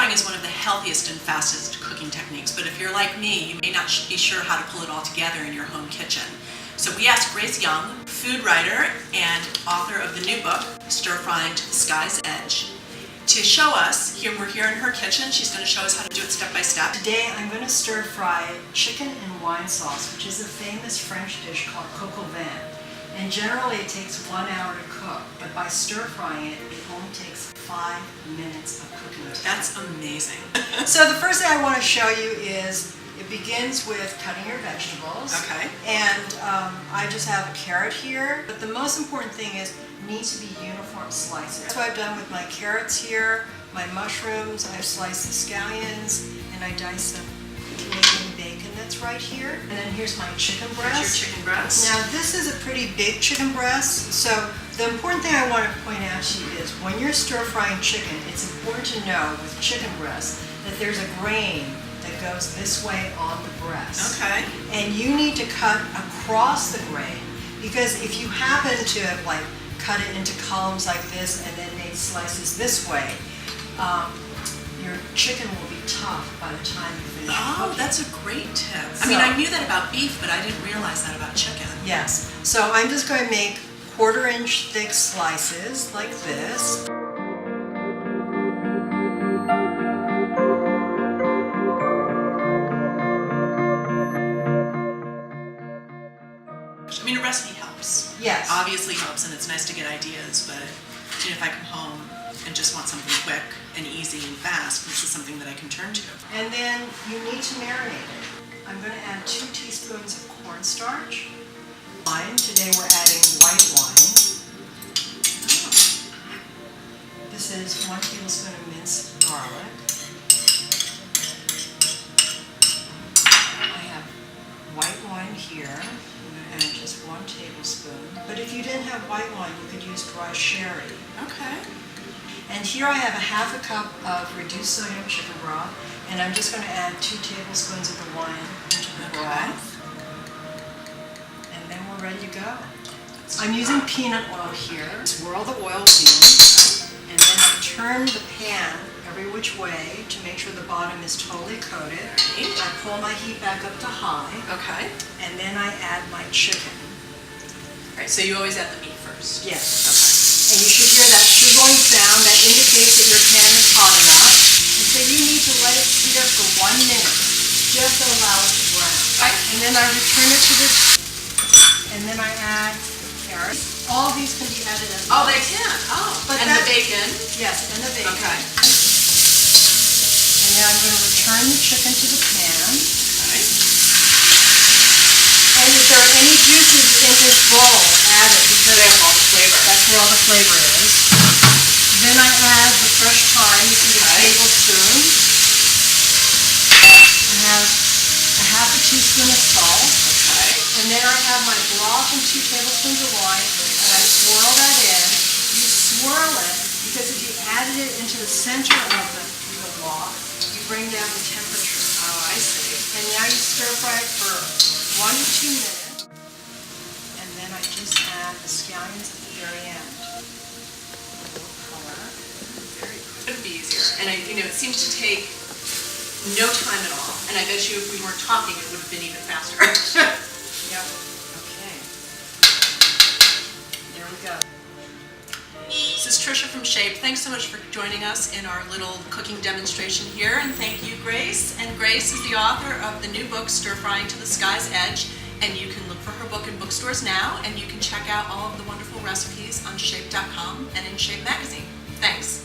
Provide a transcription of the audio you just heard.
frying is one of the healthiest and fastest cooking techniques, but if you're like me, you may not be sure how to pull it all together in your home kitchen. So we asked Grace Young, food writer and author of the new book, Stir Frying to the Sky's Edge, to show us. We're here in her kitchen. She's going to show us how to do it step by step. Today I'm going to stir fry chicken in wine sauce, which is a famous French dish called coq au vin. And generally it takes 1 hour to cook, but by stir frying it, it only takes 5 minutes of cooking time. That's amazing. So the first thing I want to show you is it begins with cutting your vegetables. Okay. And I just have a carrot here, but the most important thing is it needs to be uniform slices. That's what I've done with my carrots here, my mushrooms. I've sliced the scallions, and I diced some Canadian bacon that's right here. And then here's my chicken breast. Here's your chicken breast. Now this is a pretty big chicken breast, so the important thing I want to point out to you is when you're stir frying chicken, it's important to know with chicken breast that there's a grain that goes this way on the breast. Okay. And you need to cut across the grain, because if you happen to like cut it into columns like this and then make slices this way, your chicken will be tough by the time you finish cooking. That's a great tip. I mean, I knew that about beef, but I didn't realize that about chicken. Yes. So I'm just going to make 1/4 inch thick slices like this. I mean, a recipe helps. Yes. Obviously helps, and it's nice to get ideas, but you know, if I come home and just want something quick and easy and fast, this is something that I can turn to. And then you need to marinate it. I'm going to add 2 teaspoons of cornstarch. Wine. Today we're adding white wine. This is 1 tablespoon of minced garlic. I have white wine here. I'm going to add just 1 tablespoon. But if you didn't have white wine, you could use dry sherry. Okay. And here I have a 1/2 cup of reduced sodium chicken broth, and I'm just going to add 2 tablespoons of the wine into the broth. And then we're ready to go. I'm using peanut oil here. Swirl the oils in, and then I turn the pan every which way to make sure the bottom is totally coated. I pull my heat back up to high. Okay. And then I add my chicken. All right, so you always add the meat first. Yes. Okay. And you should hear that sizzling sound. That indicates that your pan is hot enough. And so you need to let it sear for 1 minute, just to allow it to brown. Right. And then I return it to this, and then I add carrots. All these can be added as well. Oh, they can. Oh. But and the bacon. Yes, and the bacon. Okay. And then I'm going to return the chicken to the pan. Okay. And if there are any juices in this bowl, add it, because There's all the flavor. that's where all the flavor is. Then I add the fresh thyme. This is a tablespoon. I have a 1/2 teaspoon of salt. Okay. And then I have my broth and 2 tablespoons of wine, and I swirl that in. You swirl it because if you added it into the center of the wok, you bring down the temperature. Oh, I see. And now you stir fry it for 1 to 2 minutes. And then I just add the scallions at the very end. A little color. Very good. It would be easier. And it seems to take no time at all. And I bet you if we weren't talking, it would have been even faster. Yep. Okay. There we go. This is Trisha from Shape. Thanks so much for joining us in our little cooking demonstration here. And thank you, Grace. And Grace is the author of the new book, Stir Frying to the Sky's Edge. And you can look for her book in bookstores now. And you can check out all of the wonderful recipes on shape.com and in Shape magazine. Thanks.